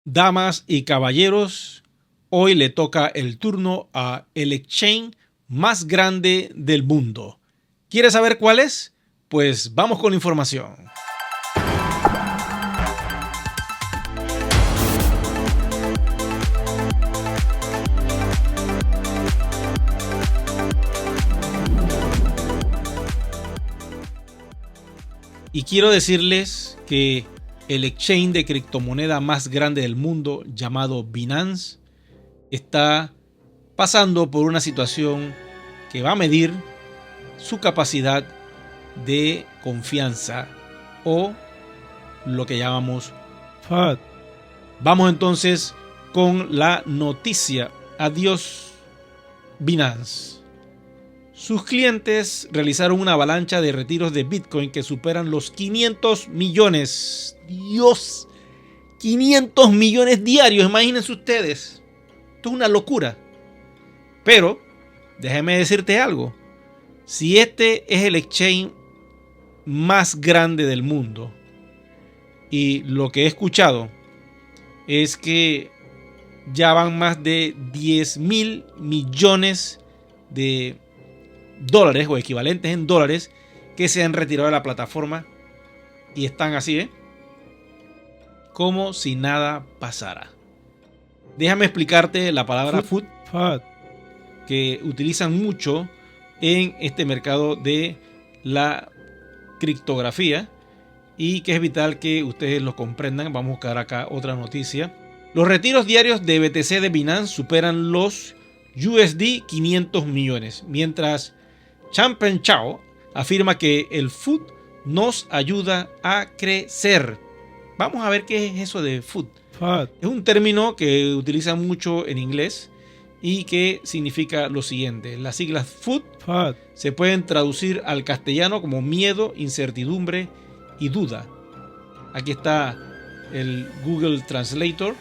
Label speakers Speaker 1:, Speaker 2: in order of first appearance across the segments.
Speaker 1: Damas y caballeros, hoy le toca el turno a el exchange más grande del mundo. ¿Quieres saber cuál es? Pues vamos con la información. Y quiero decirles que el exchange de criptomoneda más grande del mundo, llamado Binance, está pasando por una situación que va a medir su capacidad de confianza o lo que llamamos FUD. Vamos entonces con la noticia. Adiós, Binance. Sus clientes realizaron una avalancha de retiros de Bitcoin que superan los 500 millones. Dios, 500 millones diarios, imagínense ustedes. Esto es una locura. Pero, déjame decirte algo. Si este es el exchange más grande del mundo, y lo que he escuchado es que ya van más de 10,000 millones de dólares o equivalentes en dólares que se han retirado de la plataforma y están así, como si nada pasara. Déjame explicarte la palabra FUD, que utilizan mucho en este mercado de la criptografía y que es vital que ustedes lo comprendan. Vamos a buscar acá otra noticia. Los retiros diarios de BTC de Binance superan los USD 500 millones, mientras Changpeng Zhao afirma que el FUD nos ayuda a crecer. Vamos a ver qué es eso de FUD. Es un término que utilizan mucho en inglés y que significa lo siguiente. Las siglas FUD se pueden traducir al castellano como miedo, incertidumbre y duda. Aquí está el Google Translator.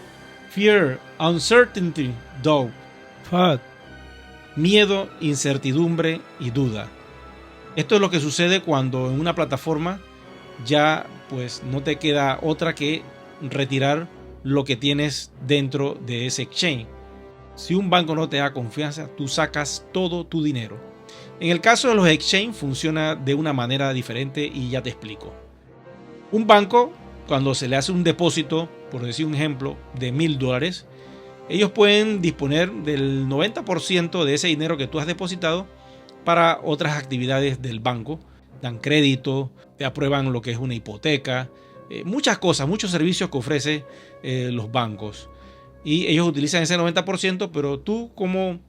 Speaker 1: Fear, uncertainty, doubt. FUD. Miedo, incertidumbre y duda. Esto es lo que sucede cuando en una plataforma ya pues no te queda otra que retirar lo que tienes dentro de ese exchange. Si un banco no te da confianza, tú sacas todo tu dinero. En el caso de los exchanges funciona de una manera diferente y ya te explico. Un banco, cuando se le hace un depósito, por decir un ejemplo, de $1,000, ellos pueden disponer del 90% de ese dinero que tú has depositado para otras actividades del banco. Dan crédito, te aprueban lo que es una hipoteca, muchas cosas, muchos servicios que ofrecen los bancos. Y ellos utilizan ese 90%, pero tú como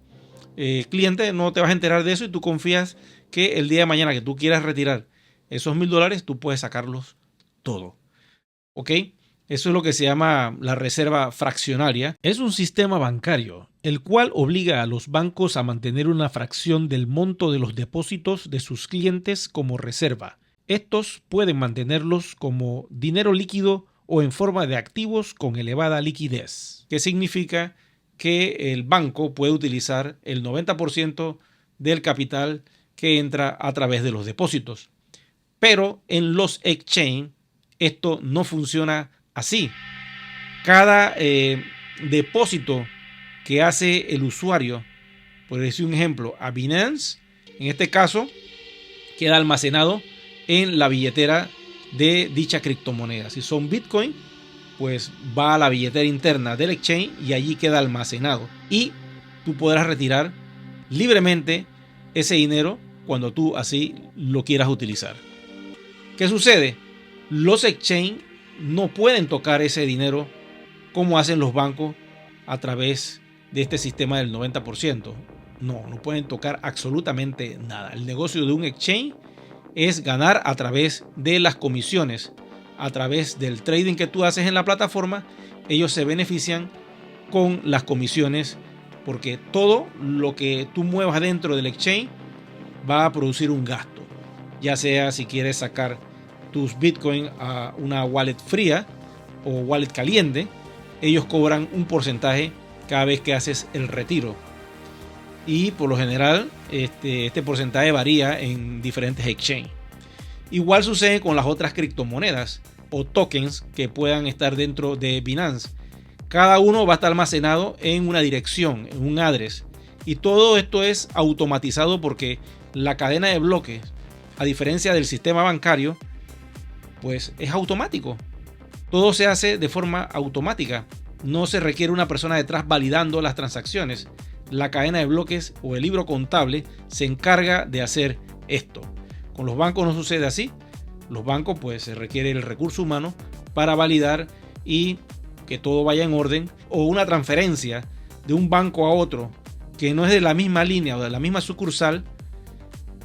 Speaker 1: cliente no te vas a enterar de eso y tú confías que el día de mañana que tú quieras retirar esos $1,000, tú puedes sacarlos todo. ¿Ok? Eso es lo que se llama la reserva fraccionaria. Es un sistema bancario, el cual obliga a los bancos a mantener una fracción del monto de los depósitos de sus clientes como reserva. Estos pueden mantenerlos como dinero líquido o en forma de activos con elevada liquidez, que significa que el banco puede utilizar el 90% del capital que entra a través de los depósitos. Pero en los exchange esto no funciona así. Cada depósito que hace el usuario, por decir un ejemplo, a Binance, en este caso, queda almacenado en la billetera de dicha criptomoneda. Si son Bitcoin, pues va a la billetera interna del exchange y allí queda almacenado. Y tú podrás retirar libremente ese dinero cuando tú así lo quieras utilizar. ¿Qué sucede? Los exchange no pueden tocar ese dinero como hacen los bancos a través de este sistema del 90%. No pueden tocar absolutamente nada. El negocio de un exchange es ganar a través de las comisiones, a través del trading que tú haces en la plataforma. Ellos se benefician con las comisiones porque todo lo que tú muevas dentro del exchange va a producir un gasto, ya sea si quieres sacar tus Bitcoin a una wallet fría o wallet caliente, ellos cobran un porcentaje cada vez que haces el retiro. Y por lo general este porcentaje varía en diferentes exchanges. Igual sucede con las otras criptomonedas o tokens que puedan estar dentro de Binance. Cada uno va a estar almacenado en una dirección, en un address. Y todo esto es automatizado porque la cadena de bloques, a diferencia del sistema bancario, pues es automático. Todo se hace de forma automática. No se requiere una persona detrás validando las transacciones. La cadena de bloques o el libro contable se encarga de hacer esto. Con los bancos no sucede así. Los bancos pues se requiere el recurso humano para validar y que todo vaya en orden, o una transferencia de un banco a otro que no es de la misma línea o de la misma sucursal.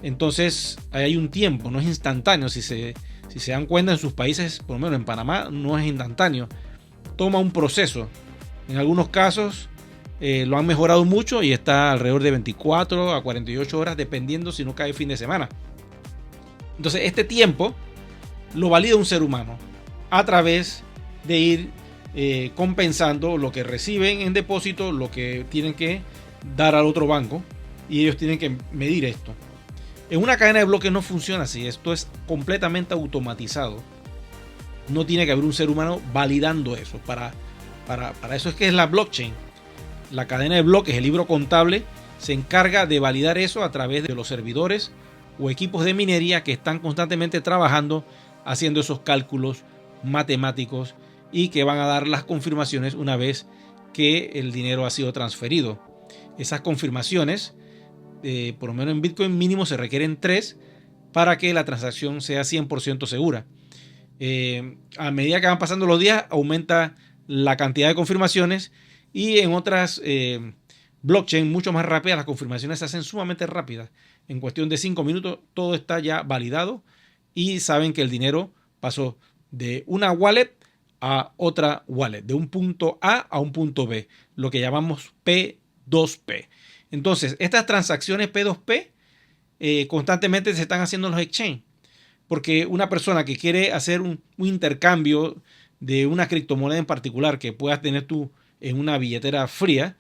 Speaker 1: Entonces hay un tiempo, no es instantáneo. Si se dan cuenta, en sus países, por lo menos en Panamá, no es instantáneo. Toma un proceso. En algunos casos lo han mejorado mucho y está alrededor de 24 a 48 horas, dependiendo si no cae fin de semana. Entonces este tiempo lo valida un ser humano a través de ir compensando lo que reciben en depósito, lo que tienen que dar al otro banco, y ellos tienen que medir esto. En una cadena de bloques no funciona así. Esto es completamente automatizado. No tiene que haber un ser humano validando eso. Para eso es que es la blockchain. La cadena de bloques, el libro contable, se encarga de validar eso a través de los servidores o equipos de minería que están constantemente trabajando haciendo esos cálculos matemáticos y que van a dar las confirmaciones una vez que el dinero ha sido transferido. Esas confirmaciones, por lo menos en Bitcoin mínimo, se requieren 3 para que la transacción sea 100% segura. A medida que van pasando los días, aumenta la cantidad de confirmaciones, y en otras blockchain mucho más rápidas, las confirmaciones se hacen sumamente rápidas. En cuestión de 5 minutos todo está ya validado y saben que el dinero pasó de una wallet a otra wallet, de un punto A a un punto B, lo que llamamos P2P. Entonces, estas transacciones P2P constantemente se están haciendo en los exchange, porque una persona que quiere hacer un intercambio de una criptomoneda en particular que puedas tener tú en una billetera fría,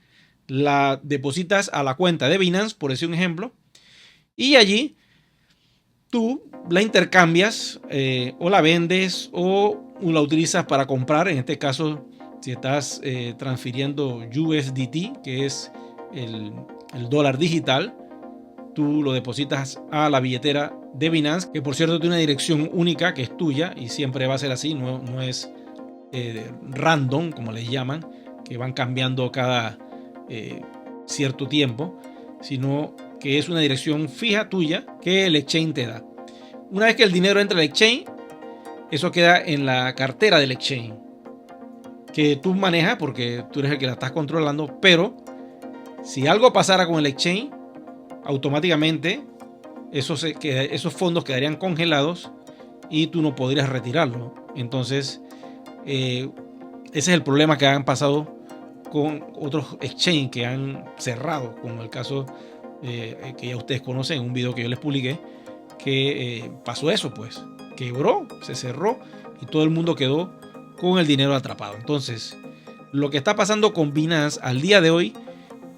Speaker 1: la depositas a la cuenta de Binance, por decir un ejemplo, y allí tú la intercambias o la vendes o la utilizas para comprar. En este caso, si estás transfiriendo USDT, que es el dólar digital, tú lo depositas a la billetera de Binance, que por cierto tiene una dirección única que es tuya y siempre va a ser así, no es random, como les llaman, que van cambiando cada cierto tiempo, sino que es una dirección fija tuya que el exchange te da. Una vez que el dinero entra al exchange, eso queda en la cartera del exchange, que tú manejas porque tú eres el que la estás controlando, pero si algo pasara con el exchange, automáticamente esos fondos quedarían congelados y tú no podrías retirarlo. Entonces ese es el problema que han pasado con otros exchange que han cerrado, como el caso que ya ustedes conocen en un video que yo les publiqué, que pasó eso, pues quebró, se cerró y todo el mundo quedó con el dinero atrapado. Entonces lo que está pasando con Binance al día de hoy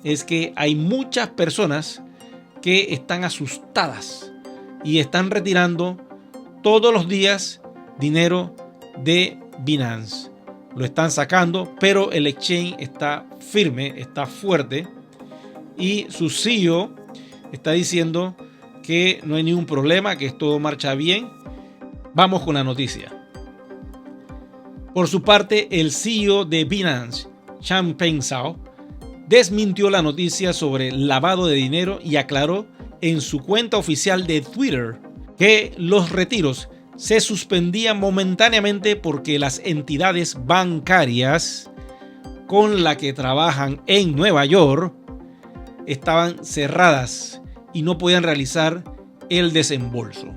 Speaker 1: es que hay muchas personas que están asustadas y están retirando todos los días dinero de Binance. Lo están sacando, pero el exchange está firme, está fuerte, y su CEO está diciendo que no hay ningún problema, que todo marcha bien. Vamos con la noticia. Por su parte, el CEO de Binance, Changpeng Zhao, desmintió la noticia sobre lavado de dinero y aclaró en su cuenta oficial de Twitter que los retiros se suspendían momentáneamente porque las entidades bancarias con las que trabajan en Nueva York estaban cerradas y no podían realizar el desembolso.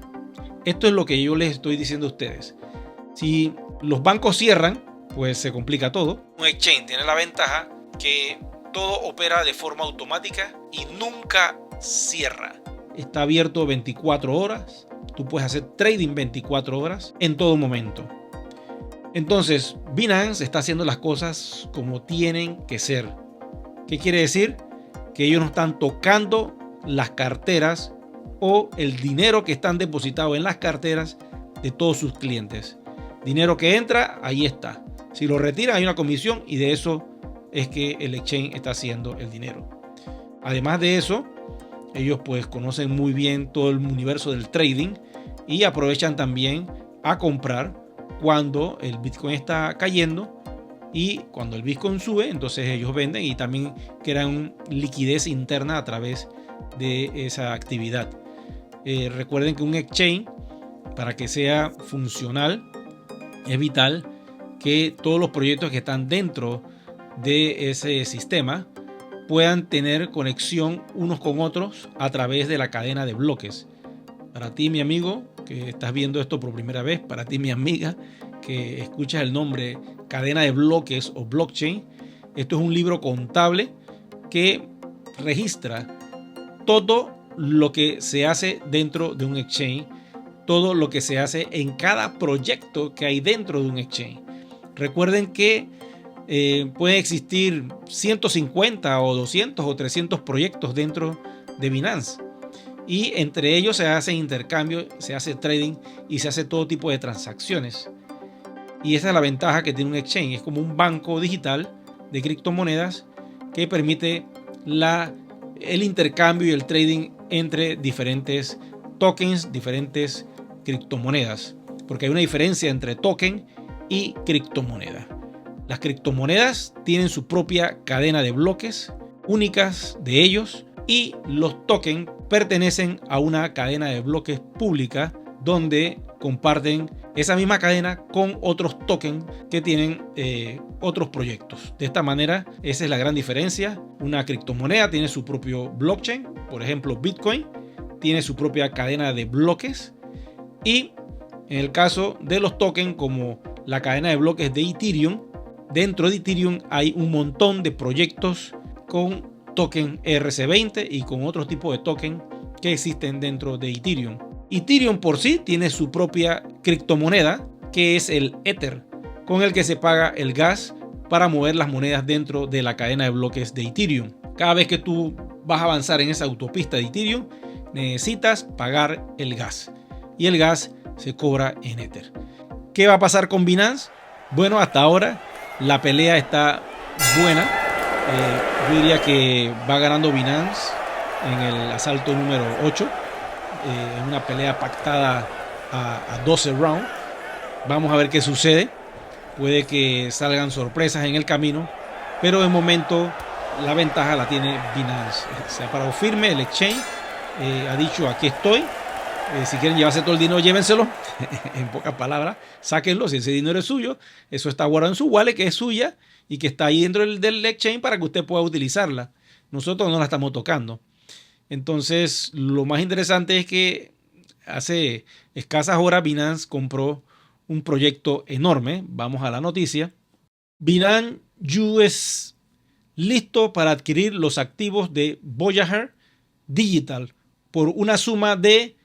Speaker 1: Esto es lo que yo les estoy diciendo a ustedes. Si los bancos cierran, pues se complica todo. Un exchange tiene la ventaja que todo opera de forma automática y nunca cierra. Está abierto 24 horas. Tú puedes hacer trading 24 horas en todo momento. Entonces, Binance está haciendo las cosas como tienen que ser. ¿Qué quiere decir? Que ellos no están tocando las carteras o el dinero que están depositados en las carteras de todos sus clientes. Dinero que entra, ahí está. Si lo retiran hay una comisión y de eso es que el exchange está haciendo el dinero. Además de eso, ellos pues conocen muy bien todo el universo del trading y aprovechan también a comprar cuando el Bitcoin está cayendo, y cuando el Bitcoin sube, entonces ellos venden y también crean liquidez interna a través de esa actividad. Recuerden que un exchange, para que sea funcional, es vital que todos los proyectos que están dentro de ese sistema puedan tener conexión unos con otros a través de la cadena de bloques. Para ti, mi amigo, que estás viendo esto por primera vez, para ti, mi amiga, que escuchas el nombre cadena de bloques o blockchain, esto es un libro contable que registra todo lo que se hace dentro de un exchange, todo lo que se hace en cada proyecto que hay dentro de un exchange. Recuerden que pueden existir 150 o 200 o 300 proyectos dentro de Binance, y entre ellos se hace intercambio, se hace trading y se hace todo tipo de transacciones. Y esa es la ventaja que tiene un exchange. Es como un banco digital de criptomonedas que permite el intercambio y el trading entre diferentes tokens, diferentes criptomonedas, porque hay una diferencia entre token y criptomoneda. Las criptomonedas tienen su propia cadena de bloques únicas de ellos, y los tokens pertenecen a una cadena de bloques pública donde comparten esa misma cadena con otros tokens que tienen otros proyectos. De esta manera, esa es la gran diferencia. Una criptomoneda tiene su propio blockchain, por ejemplo Bitcoin tiene su propia cadena de bloques, y en el caso de los tokens, como la cadena de bloques de Ethereum, dentro de Ethereum hay un montón de proyectos con token ERC20 y con otros tipos de token que existen dentro de Ethereum. Ethereum por sí tiene su propia criptomoneda, que es el Ether, con el que se paga el gas para mover las monedas dentro de la cadena de bloques de Ethereum. Cada vez que tú vas a avanzar en esa autopista de Ethereum, necesitas pagar el gas, y el gas se cobra en Ether. ¿Qué va a pasar con Binance? Bueno, hasta ahora la pelea está buena. Yo diría que va ganando Binance en el asalto número 8, en una pelea pactada a 12 rounds. Vamos a ver qué sucede. Puede que salgan sorpresas en el camino, pero de momento la ventaja la tiene Binance. Se ha parado firme el exchange, ha dicho: aquí estoy, si quieren llevarse todo el dinero, llévenselo. En pocas palabras, sáquenlo. Si ese dinero es suyo, eso está guardado en su wallet, que es suya y que está ahí dentro del exchange para que usted pueda utilizarla. Nosotros no la estamos tocando. Entonces, lo más interesante es que hace escasas horas Binance compró un proyecto enorme. Vamos a la noticia. Binance US listo para adquirir los activos de Voyager Digital por una suma de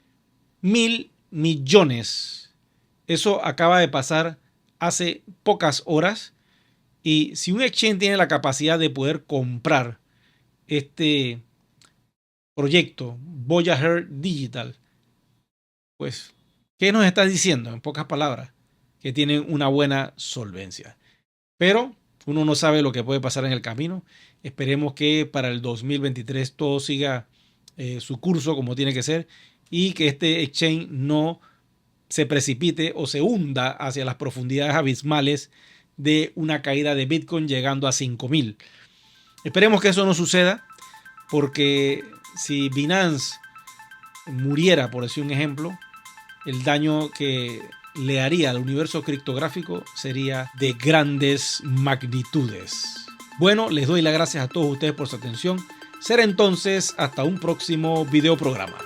Speaker 1: $1,000 millones. Eso acaba de pasar hace pocas horas. Y si un exchange tiene la capacidad de poder comprar este proyecto Voyager Digital, pues, ¿qué nos está diciendo? En pocas palabras, que tienen una buena solvencia. Pero uno no sabe lo que puede pasar en el camino. Esperemos que para el 2023 todo siga su curso como tiene que ser, y que este exchange no se precipite o se hunda hacia las profundidades abismales de una caída de Bitcoin llegando a 5,000. Esperemos que eso no suceda, porque si Binance muriera, por decir un ejemplo, el daño que le haría al universo criptográfico sería de grandes magnitudes. Bueno, les doy las gracias a todos ustedes por su atención. Será entonces hasta un próximo video programa.